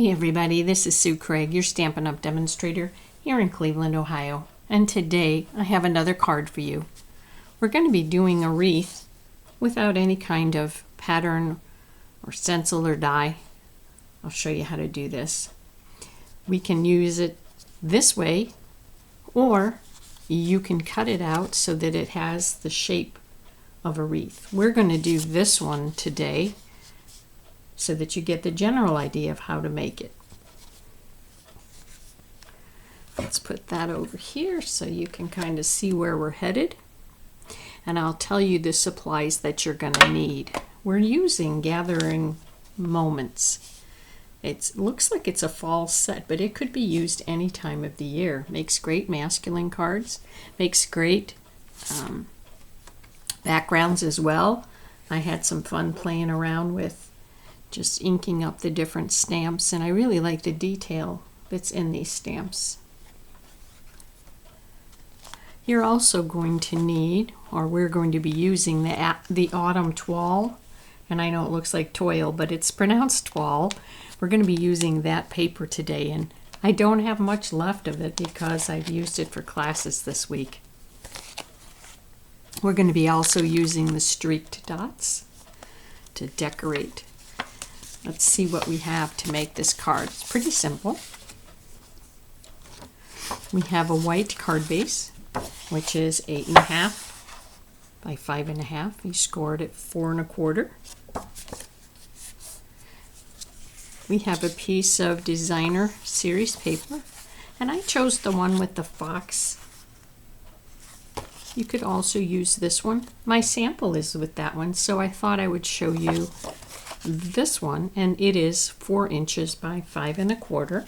Hey everybody, this is Sue Craig, your Stampin' Up! Demonstrator here in Cleveland, Ohio. And today I have another card for you. We're going to be doing a wreath without any kind of pattern or stencil or die. I'll show you how to do this. We can use it this way, or you can cut it out so that it has the shape of a wreath. We're going to do this one today, so that you get the general idea of how to make it. Let's put that over here so you can kind of see where we're headed. And I'll tell you the supplies that you're going to need. We're using Gathering Moments. It looks like it's a fall set, but it could be used any time of the year. Makes great masculine cards. Makes great backgrounds as well. I had some fun playing around with just inking up the different stamps, and I really like the detail that's in these stamps. You're also going to need, or we're going to be using the Autumn Toile, and I know it looks like Toile, but it's pronounced Toile. We're going to be using that paper today, and I don't have much left of it because I've used it for classes this week. We're going to be also using the streaked dots to decorate. Let's see what we have to make this card. It's pretty simple. We have a white card base, which is 8.5 by 5.5. You scored at 4 1/4. We have a piece of designer series paper, and I chose the one with the fox. You could also use this one. My sample is with that one, so I thought I would show you this one, and it is 4 inches by 5 1/4.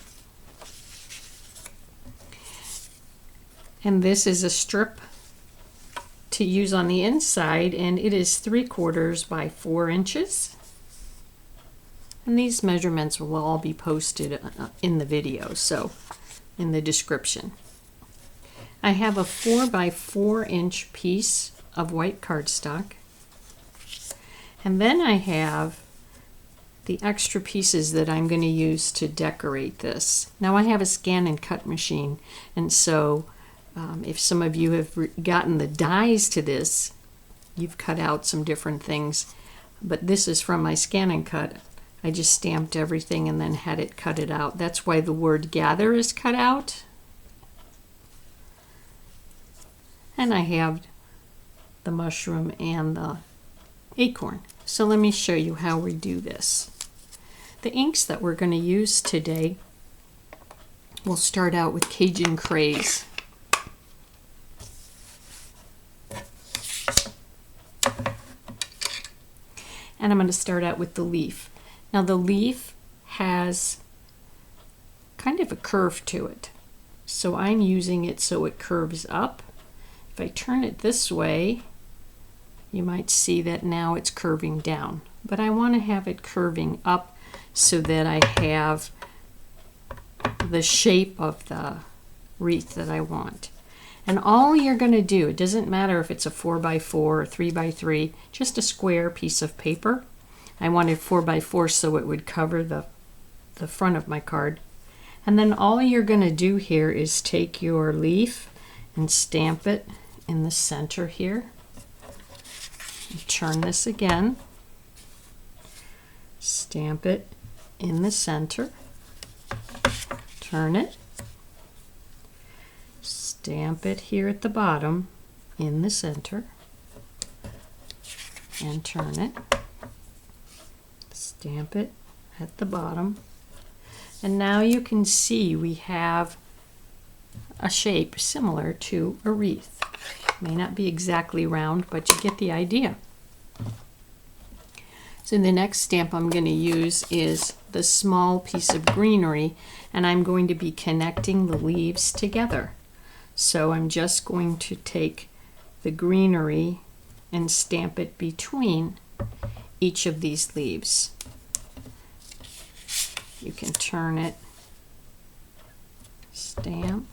And this is a strip to use on the inside, and it is 3/4 by 4 inches. And these measurements will all be posted in the video, so in the description. I have a 4 by 4 inch piece of white cardstock, and then I have the extra pieces that I'm going to use to decorate this. Now I have a scan and cut machine, and so if some of you have gotten the dies to this, you've cut out some different things, but this is from my scan and cut. I just stamped everything and then had it cut it out. That's why the word gather is cut out. And I have the mushroom and the acorn. So let me show you how we do this. The inks that we're going to use today, we'll start out with Cajun Craze. And I'm going to start out with the leaf. Now the leaf has kind of a curve to it, so I'm using it so it curves up. If I turn it this way, you might see that now it's curving down, but I want to have it curving up so that I have the shape of the wreath that I want. And all you're going to do, it doesn't matter if it's a 4 by 4 or 3 by 3, just a square piece of paper. I wanted 4 by 4 so it would cover the front of my card. And then all you're going to do here is take your leaf and stamp it in the center here. And turn this again. Stamp it in the center. Turn it. Stamp it here at the bottom in the center. And turn it. Stamp it at the bottom. And now you can see we have a shape similar to a wreath. May not be exactly round, but you get the idea. So the next stamp I'm going to use is the small piece of greenery, and I'm going to be connecting the leaves together. So I'm just going to take the greenery and stamp it between each of these leaves. You can turn it, stamp,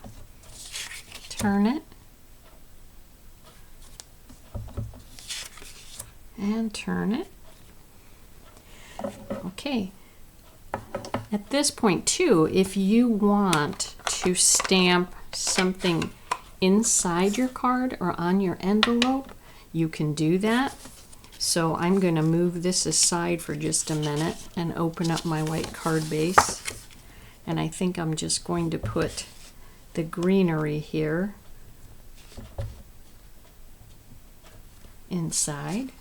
turn it, and turn it. Okay, At this point too, if you want to stamp something inside your card or on your envelope, you can do that. So I'm going to move this aside for just a minute and open up my white card base. And I think I'm just going to put the greenery here inside.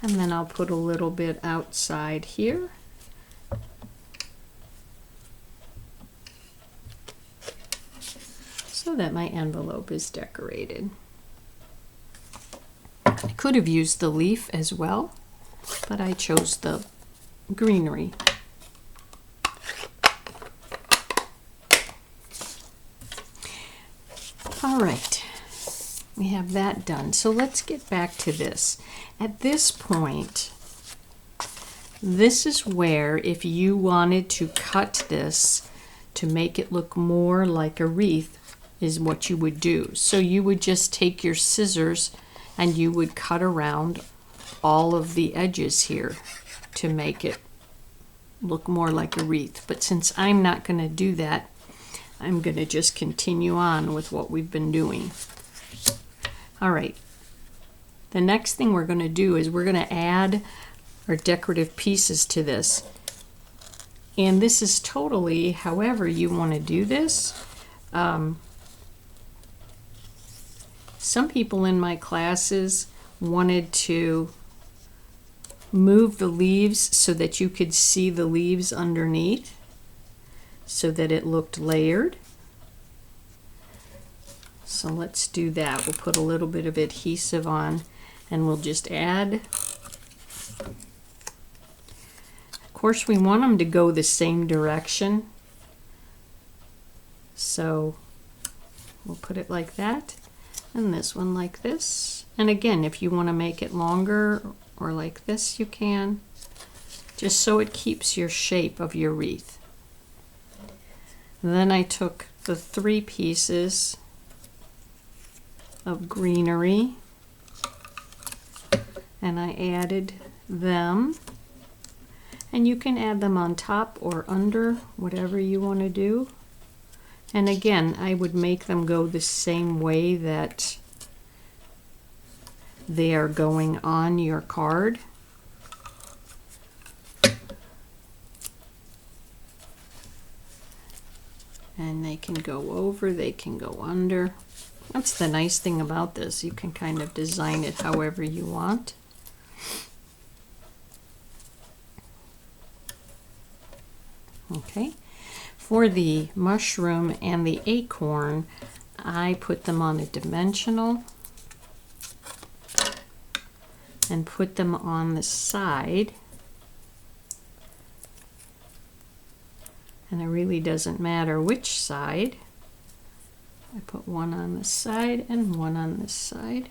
And then I'll put a little bit outside here. So that my envelope is decorated. I could have used the leaf as well, but I chose the greenery. All right, we have that done. So let's get back to this. At this point, this is where if you wanted to cut this to make it look more like a wreath is what you would do. So you would just take your scissors and you would cut around all of the edges here to make it look more like a wreath. But since I'm not going to do that, I'm going to just continue on with what we've been doing. All right. The next thing we're going to do is we're going to add our decorative pieces to this. And this is totally however you want to do this. Some people in my classes wanted to move the leaves so that you could see the leaves underneath, so that it looked layered. So let's do that. We'll put a little bit of adhesive on and we'll just add. Of course, we want them to go the same direction. So we'll put it like that, and this one like this. And again, if you want to make it longer or like this, you can, just so it keeps your shape of your wreath. And then I took the 3 pieces of greenery and I added them, and you can add them on top or under, whatever you want to do. And again, I would make them go the same way that they are going on your card. And they can go over, they can go under. That's the nice thing about this. You can kind of design it however you want. Okay. For the mushroom and the acorn, I put them on a dimensional and put them on the side. And it really doesn't matter which side. I put one on this side and one on this side.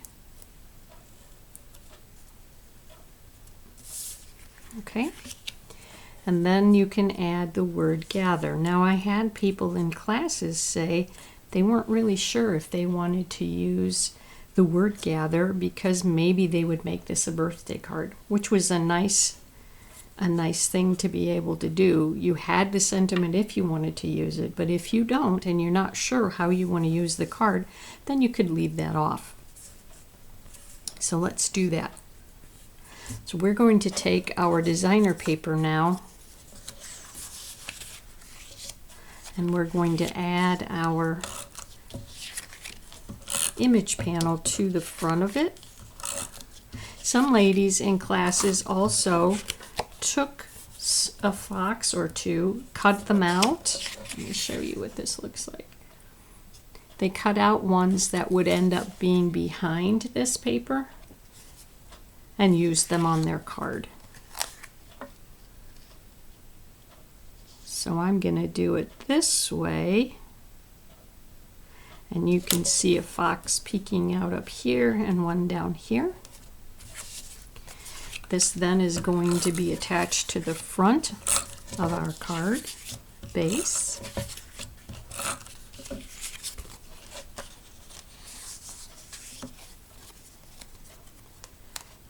Okay. And then you can add the word gather. Now I had people in classes say they weren't really sure if they wanted to use the word gather because maybe they would make this a birthday card, which was a nice thing to be able to do. You had the sentiment if you wanted to use it, but if you don't and you're not sure how you want to use the card, then you could leave that off. So let's do that. So we're going to take our designer paper now, and we're going to add our image panel to the front of it. Some ladies in classes also took a fox or two, cut them out. Let me show you what this looks like. They cut out ones that would end up being behind this paper and used them on their card. So I'm going to do it this way, and you can see a fox peeking out up here and one down here. This then is going to be attached to the front of our card base.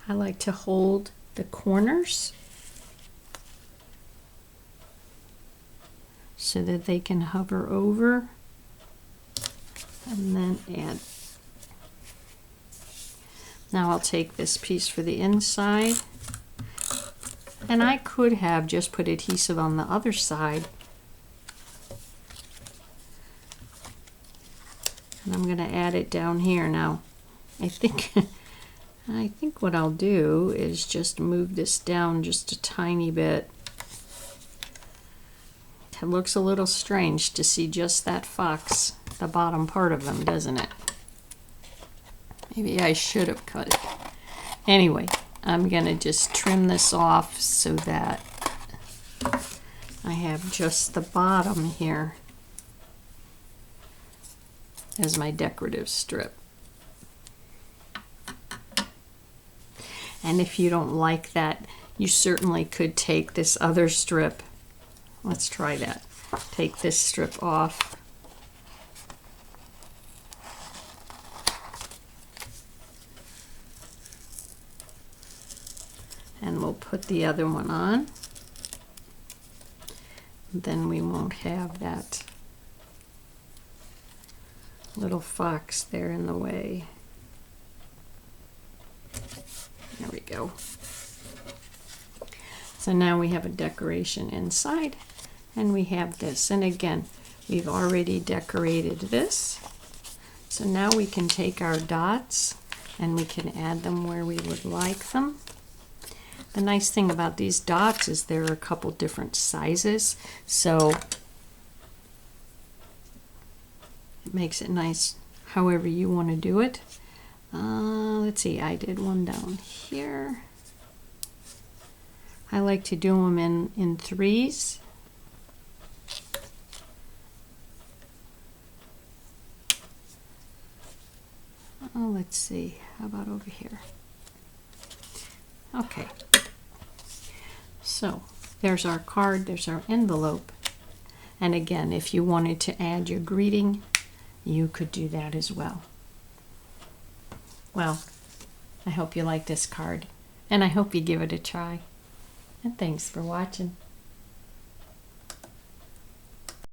I like to hold the corners so that they can hover over, and then add. Now I'll take this piece for the inside, and I could have just put adhesive on the other side. And I'm going to add it down here. Now, I think what I'll do is just move this down just a tiny bit. It looks a little strange to see just that fox, the bottom part of them, doesn't it? Maybe I should have cut it. Anyway, I'm going to just trim this off so that I have just the bottom here as my decorative strip. And if you don't like that, you certainly could take this other strip. Let's try that. Take this strip off. And we'll put the other one on. Then we won't have that little fox there in the way. There we go. So now we have a decoration inside, and we have this. And again, we've already decorated this. So now we can take our dots and we can add them where we would like them. The nice thing about these dots is there are a couple different sizes, so it makes it nice however you want to do it. Let's see, I did one down here. I like to do them in threes. Oh, let's see, how about over here? Okay, so there's our card, there's our envelope. And again, if you wanted to add your greeting, you could do that as well. Well, I hope you like this card, and I hope you give it a try. And thanks for watching.